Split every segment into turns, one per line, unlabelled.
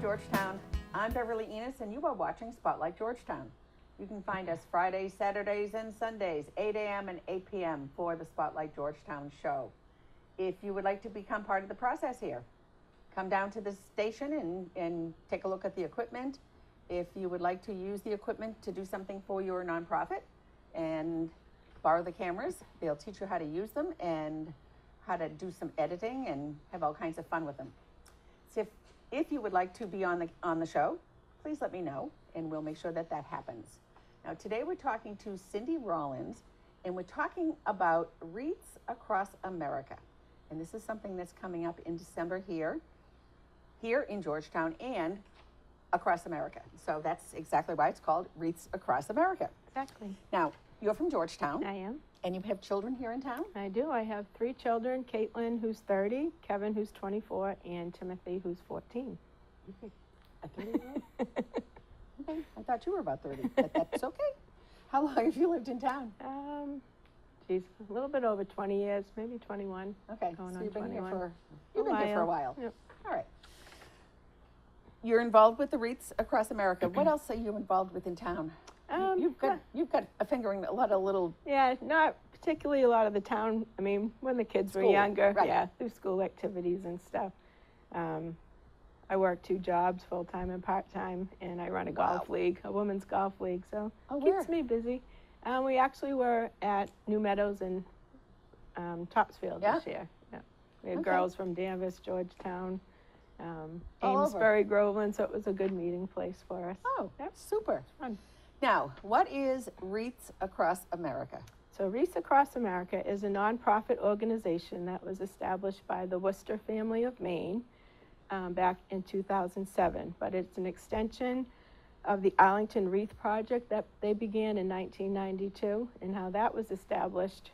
Georgetown. I'm Beverly Enos, and you are watching Spotlight Georgetown. You can find us Fridays, Saturdays, and Sundays, 8 a.m. and 8 p.m. for the Spotlight Georgetown show. If you would like to become part of the process here, come down to the station and take a look at the equipment. If you would like to use the equipment to do something for your nonprofit and borrow the cameras, they'll teach you how to use them and how to do some editing and have all kinds of fun with them. So if you would like to be on the show, please let me know, and we'll make sure that that happens. Now, today we're talking to Cindy Rollins, and we're talking about wreaths across America. And this is something that's coming up in December here in Georgetown and across America. So that's exactly why it's called Wreaths Across America.
Exactly.
Now, you're from Georgetown.
I am.
And you have children here in town?
I do. I have 3 children, Caitlin, who's 30, Kevin, who's 24, and Timothy, who's 14.
Okay. A 30-year-old? Okay. I thought you were about 30, but that's okay. How long have you lived in town?
A little bit over 20 years, maybe 21.
Okay,
going
so
on
you've been
21.
here for a while.
Yep.
All right. You're involved with the Wreaths Across America. What else are you involved with in town? You've got a finger in a lot of little...
Yeah, not particularly a lot of the town. I mean, when the kids were younger,
right.
Yeah, through school activities and stuff. I work 2 jobs, full-time and part-time, and I run a golf league, a women's golf league, so keeps me busy. We actually were at New Meadows and Topsfield this year. Yeah. We had girls from Danvers, Georgetown, Amesbury, Groveland, so it was a good meeting place for us.
Oh,
yep.
Super.
Fun.
Now, what is Wreaths Across America?
So Wreaths Across America is a nonprofit organization that was established by the Worcester family of Maine back in 2007, but it's an extension of the Arlington Wreath Project that they began in 1992, and how that was established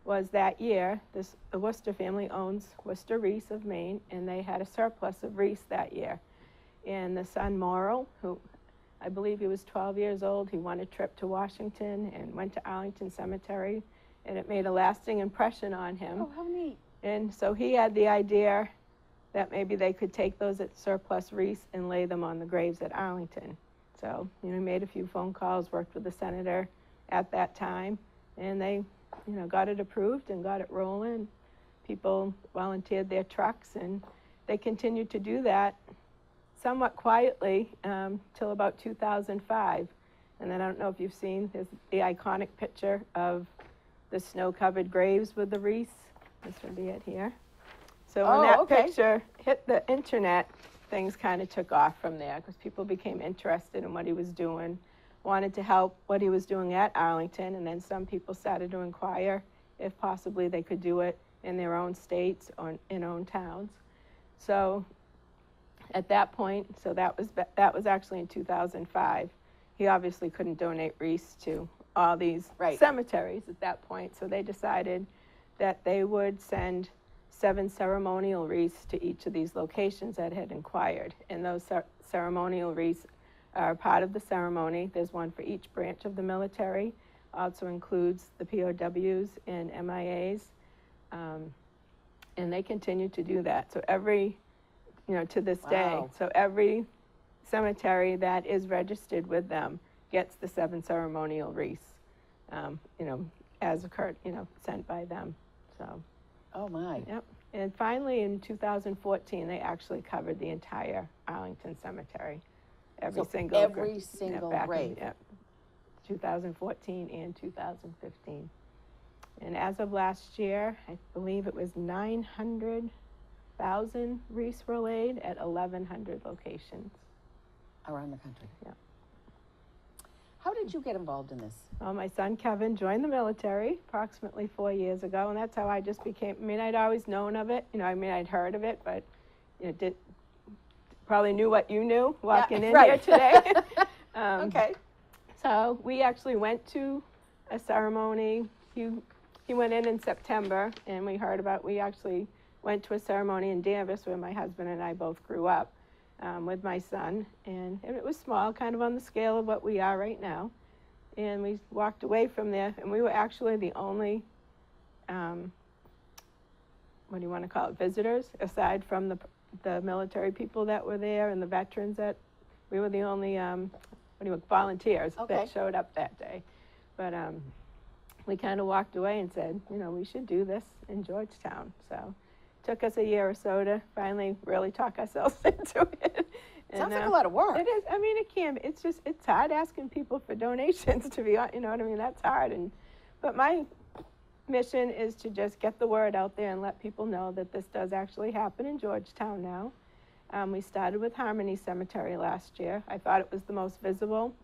was that year, the Worcester family owns Worcester Wreaths of Maine, and they had a surplus of wreaths that year. And the son, Morrill, who I believe he was 12 years old, he won a trip to Washington and went to Arlington Cemetery, and it made a lasting impression on him.
Oh, how neat.
And so he had the idea that maybe they could take those surplus wreaths and lay them on the graves at Arlington. So, he made a few phone calls, worked with the senator at that time, and they, got it approved and got it rolling. People volunteered their trucks, and they continued to do that somewhat quietly till about 2005. And then I don't know if you've seen the iconic picture of the snow-covered graves with the wreaths. This would be it here. So when that picture hit the internet, things kind of took off from there because people became interested in what he was doing, wanted to help what he was doing at Arlington, and then some people started to inquire if possibly they could do it in their own states or in own towns. So at that point, so that was actually in 2005. He obviously couldn't donate wreaths to all these cemeteries at that point, so they decided that they would send 7 ceremonial wreaths to each of these locations that had inquired. And those ceremonial wreaths are part of the ceremony. There's one for each branch of the military. Also includes the POWs and MIAs. And they continue to do that. So every, to this day, so every cemetery that is registered with them gets the 7 ceremonial wreaths, as occurred, sent by them. So.
Oh my.
Yep. And finally in 2014, they actually covered the entire Arlington Cemetery. Every single grave. Yep. 2014 and 2015. And as of last year, I believe it was 900,000 wreaths were laid at 1,100 locations.
Around the country.
Yeah.
How did you get involved in this?
Well, my son Kevin joined the military approximately 4 years ago, and that's how I just became, I'd always known of it, I'd heard of it, but, probably knew what you knew walking in here today.
Okay.
So we actually went to a ceremony. He went in September, and we actually went to a ceremony in Danvers where my husband and I both grew up. With my son, and it was small, kind of on the scale of what we are right now. And we walked away from there, and we were actually the only, what do you want to call it, visitors, aside from the military people that were there and the veterans we were the only volunteers
Okay.
that showed up that day. But we kind of walked away and said, we should do this in Georgetown. So it took us a year or so to finally really talk ourselves into it.
Sounds like a lot of work.
It is. I mean, it can be. It's hard asking people for donations, to be honest. You know what I mean? That's hard. But my mission is to just get the word out there and let people know that this does actually happen in Georgetown now. We started with Harmony Cemetery last year. I thought it was the most visible.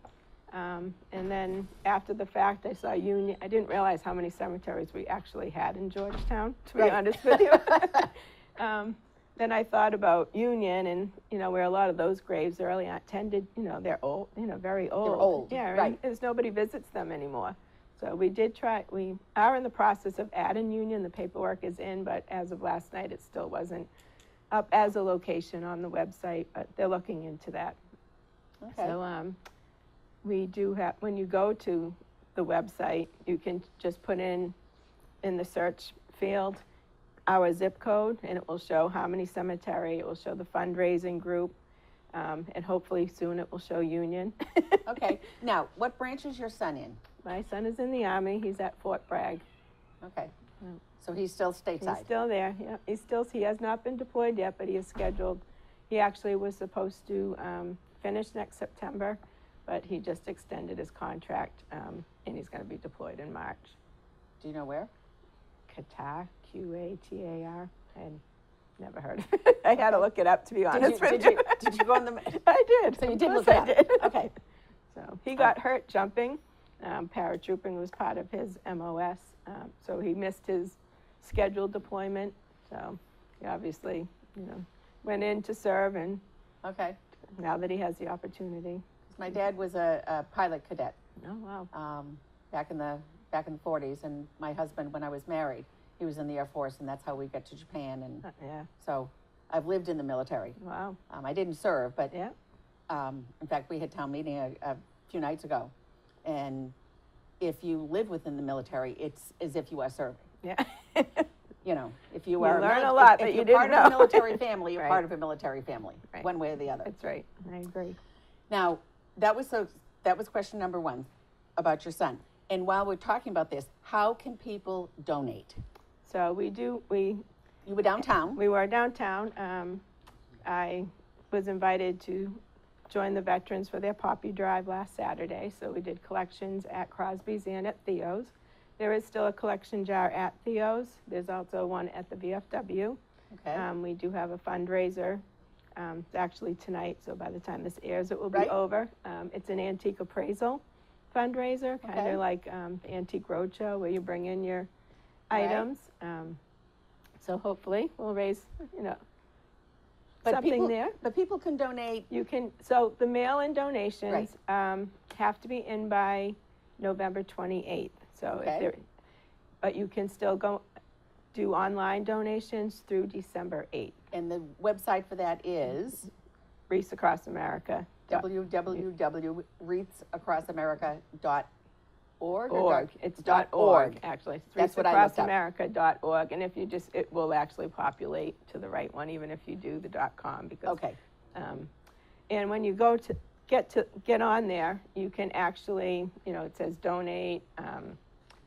And then after the fact, I saw Union. I didn't realize how many cemeteries we actually had in Georgetown, to be honest with you. Then I thought about Union and, where a lot of those graves early on tended, they're old, very old.
They're old,
yeah,
right.
And nobody visits them anymore. So we are in the process of adding Union. The paperwork is in, but as of last night, it still wasn't up as a location on the website, but they're looking into that.
Okay.
So we do have, when you go to the website, you can just put in the search field our zip code, and it will show Harmony Cemetery, it will show the fundraising group, and hopefully soon it will show Union.
Okay. Now, what branch is your son in?
My son is in the Army. He's at Fort Bragg.
Okay. So he's still stateside?
He's still there, yeah. He has not been deployed yet, but he is scheduled. He actually was supposed to finish next September, but he just extended his contract, and he's going to be deployed in March.
Do you know where?
Qatar, Qatar. I had never heard of it. I had to look it up, to be honest with you.
Did you go on the...
I did.
So you did look
it
at it. Okay.
So he got hurt jumping. Paratrooping was part of his MOS. So he missed his scheduled deployment. So he obviously, went in to serve, and
Okay.
now that he has the opportunity.
My dad was a pilot cadet.
Oh, wow.
Back in the 40s, and my husband, when I was married, he was in the Air Force, and that's how we got to Japan. And
Yeah.
so I've lived in the military.
Wow.
I didn't serve, but
Yeah.
in fact, we had town meeting a few nights ago, and if you live within the military, it's as if you are serving.
Yeah.
If you
You
are
learn a lot
if
that you
you're
didn't
part of
know.
a military family, you're
Right.
part of a military family,
Right.
one way or the other.
That's right. I agree.
Now, that was question number one about your son. And while we're talking about this, how can people donate?
So
You were downtown.
we were downtown. I was invited to join the veterans for their Poppy Drive last Saturday. So we did collections at Crosby's and at Theo's. There is still a collection jar at Theo's. There's also one at the VFW.
Okay.
We do have a fundraiser. It's actually tonight, so by the time this airs, it will be
Right.
over. It's an antique appraisal fundraiser, kind
Okay.
of like the Antique Roadshow, where you bring in your
Right.
items. So hopefully we'll raise,
But
something
people,
there.
But people can donate.
You can, so the mail-in donations have to be in by November 28th. So
Okay.
but you can still go do online donations through December 8th.
And the website for that is
Wreaths Across America.
www.wreathsacrossamerica.org.
Org. It's
.org.
actually. It's
That's what I looked up.
wreathsacrossamerica.org. And if you it will actually populate to the right one, even if you do the .com. Because,
Okay.
And when you go to get on there, you can actually, it says donate,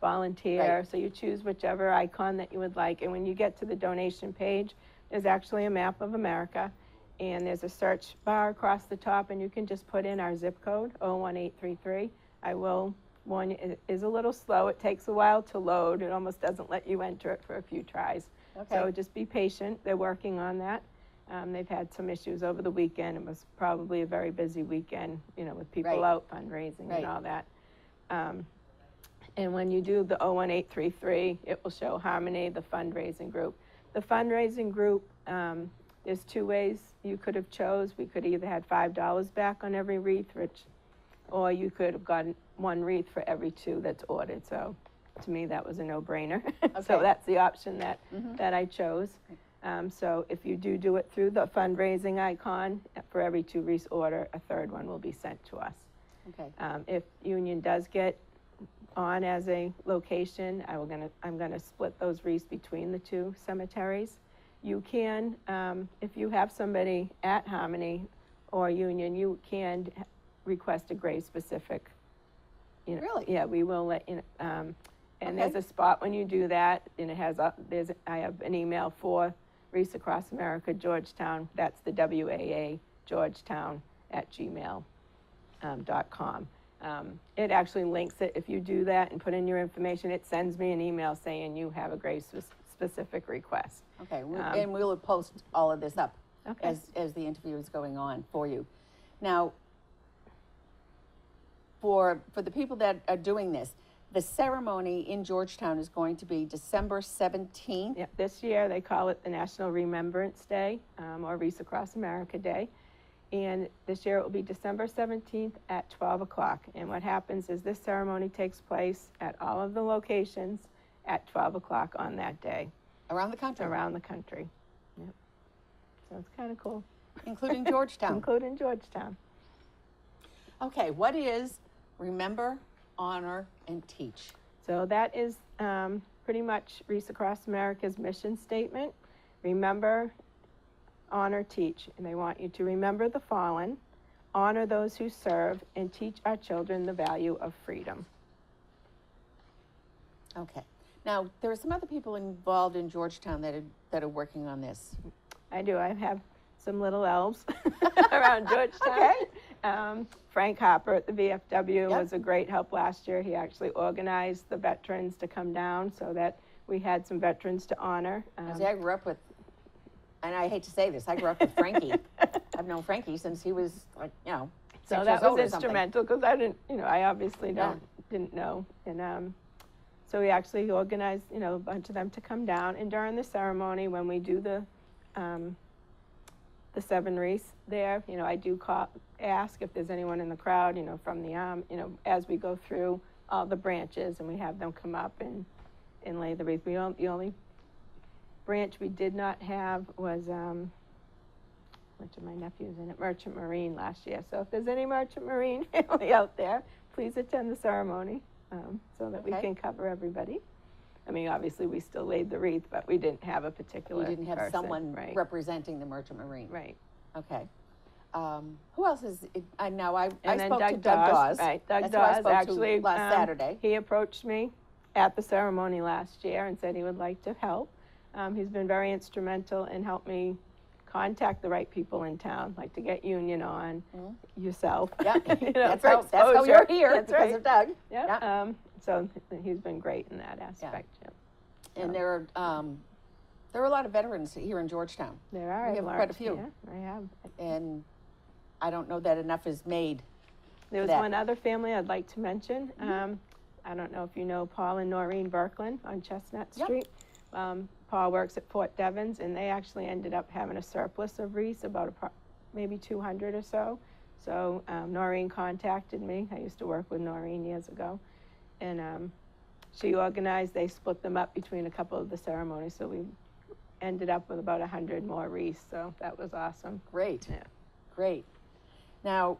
volunteer.
Right.
So you choose whichever icon that you would like. And when you get to the donation page, there's actually a map of America. And there's a search bar across the top, and you can just put in our zip code, 01833. I will warn you, it is a little slow. It takes a while to load. It almost doesn't let you enter it for a few tries.
Okay.
So just be patient. They're working on that. They've had some issues over the weekend. It was probably a very busy weekend, with people
Right.
out fundraising
Right.
and all that. And when you do the 01833, it will show Harmony, the fundraising group. The fundraising group, there's two ways you could have chose. We could either had $5 back on every wreath, or you could have gotten one wreath for every two that's ordered. So to me, that was a no-brainer. So
Okay.
that's the option that I chose. So if you do it through the fundraising icon, for every two wreaths order, a third one will be sent to us.
Okay.
If Union does get on as a location, I'm gonna split those wreaths between the two cemeteries. you can, if you have somebody at Harmony or Union, you can request a grade-specific.
Really?
Yeah, we will let you know. And
Okay.
there's a spot when you do that, and it has, I have an email for Wreaths Across America, Georgetown. That's the WAA, Georgetown @gmail.com. It actually links it. If you do that and put in your information, it sends me an email saying you have a grade-specific request.
Okay, and we will post all of this up
Okay.
as the interview is going on for you. Now, for the people that are doing this, the ceremony in Georgetown is going to be December 17th.
Yep, this year they call it the National Remembrance Day, or Wreaths Across America Day. And this year it will be December 17th at 12 o'clock. And what happens is this ceremony takes place at all of the locations at 12 o'clock on that day.
Around the country?
Around the country. Yep. So it's kind of cool.
Including Georgetown?
Including Georgetown.
Okay, what is Remember, Honor, and Teach?
So that is pretty much Wreaths Across America's mission statement. Remember, honor, teach. And they want you to remember the fallen, honor those who serve, and teach our children the value of freedom.
Okay. Now, there are some other people involved in Georgetown that are working on this.
I do. I have some little elves around Georgetown.
Okay.
Frank Hopper at the VFW
Yep.
was a great help last year. He actually organized the veterans to come down so that we had some veterans to honor.
See, I grew up with, and I hate to say this, I grew up with Frankie. I've known Frankie since he was like,
so
6
that
years old
was
or something.
instrumental because I didn't, I obviously didn't know. And so we actually organized, a bunch of them to come down. And during the ceremony, when we do the 7 wreaths there, I do ask if there's anyone in the crowd, from the as we go through all the branches, and we have them come up and lay the wreath. The only branch we did not have was which of my nephews in it, Merchant Marine last year. So if there's any Merchant Marine family out there, please attend the ceremony so that we can cover everybody. I mean, obviously we still laid the wreath, but we didn't have a particular
You didn't have
person.
someone
Right.
representing the Merchant Marine.
Right.
Okay. Who else is? I
And then
spoke to
Doug
Doug Dawes.
Right, Doug
That's who I
Dawes
spoke
actually
to last Saturday.
He approached me at the ceremony last year and said he would like to help. He's been very instrumental in helping me contact the right people in town, like to get Union on, yourself.
Yeah, that's
for
how you're
exposure.
here
That's
because
right.
of Doug.
Yeah. So he's been great in that aspect. Yeah.
And there are a lot of veterans here in Georgetown.
There are.
We have quite a few.
Yeah, I have.
And I don't know that enough is made.
There was
that.
one other family I'd like to mention. I don't know if you know Paul and Noreen Berkland on Chestnut
Yep.
Street. Paul works at Fort Devens, and they actually ended up having a surplus of wreaths, about maybe 200 or so. So Noreen contacted me. I used to work with Noreen years ago. And she organized, they split them up between a couple of the ceremonies. So we ended up with about 100 more wreaths. So that was awesome.
Great.
Yeah.
Great. Now,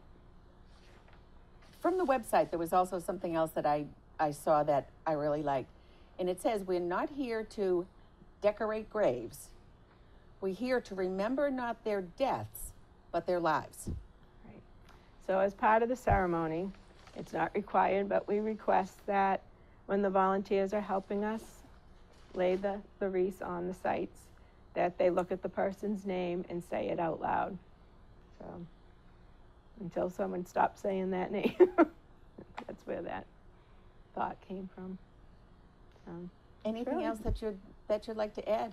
from the website, there was also something else that I saw that I really liked. And it says, we're not here to decorate graves. We're here to remember not their deaths, but their lives.
Right. So as part of the ceremony, it's not required, but we request that when the volunteers are helping us lay the wreaths on the sites, that they look at the person's name and say it out loud. So until someone stops saying that name, that's where that thought came from.
Anything
really-
else that you'd like to add?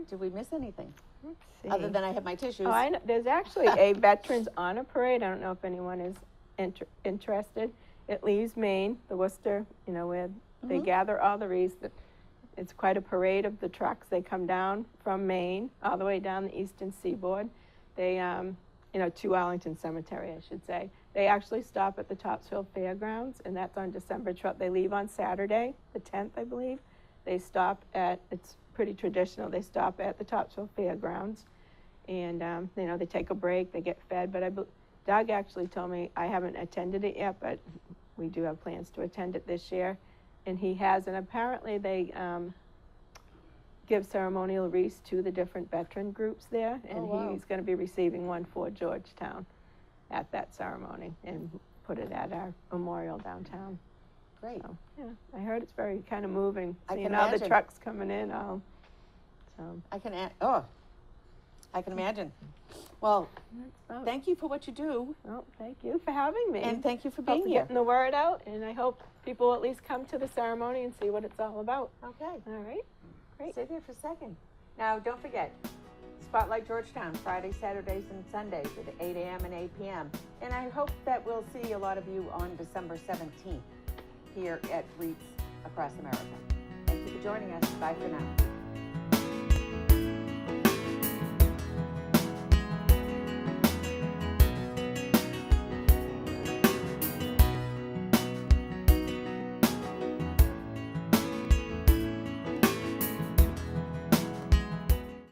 Did we miss anything?
Let's see.
Other than I have my tissues.
Oh, I know. There's actually a Veterans Honor Parade. I don't know if anyone is interested. It leaves Maine, the Worcester, where they gather all the wreaths. It's quite a parade of the trucks. They come down from Maine all the way down the eastern seaboard. They, to Arlington Cemetery, I should say. They actually stop at the Topsfield Fairgrounds, and that's on December 12th. They leave on Saturday, the 10th, I believe. They stop at, it's pretty traditional, they stop at the Topsfield Fairgrounds, and, they take a break, they get fed, but Doug actually told me, I haven't attended it yet, but we do have plans to attend it this year, and he has, and apparently give ceremonial wreaths to the different veteran groups there, and
Oh, wow.
he's going to be receiving one for Georgetown at that ceremony and put it at our memorial downtown.
Great.
So, yeah, I heard it's very kind of moving,
I
seeing
can
all the
imagine.
trucks coming in. So
I can imagine. Well,
that's about it.
thank you for what you do,
Well, thank you for having me.
and thank you for
Hope
being
for
here.
getting the word out, and I hope people will at least come to the ceremony and see what it's all about.
Okay.
All right. Great.
Stay there for a second. Now, don't forget, Spotlight Georgetown, Fridays, Saturdays, and Sundays at 8 a.m. and 8 p.m. And I hope that we'll see a lot of you on December 17th here at wreaths across America. Thank you for joining us. Bye for now.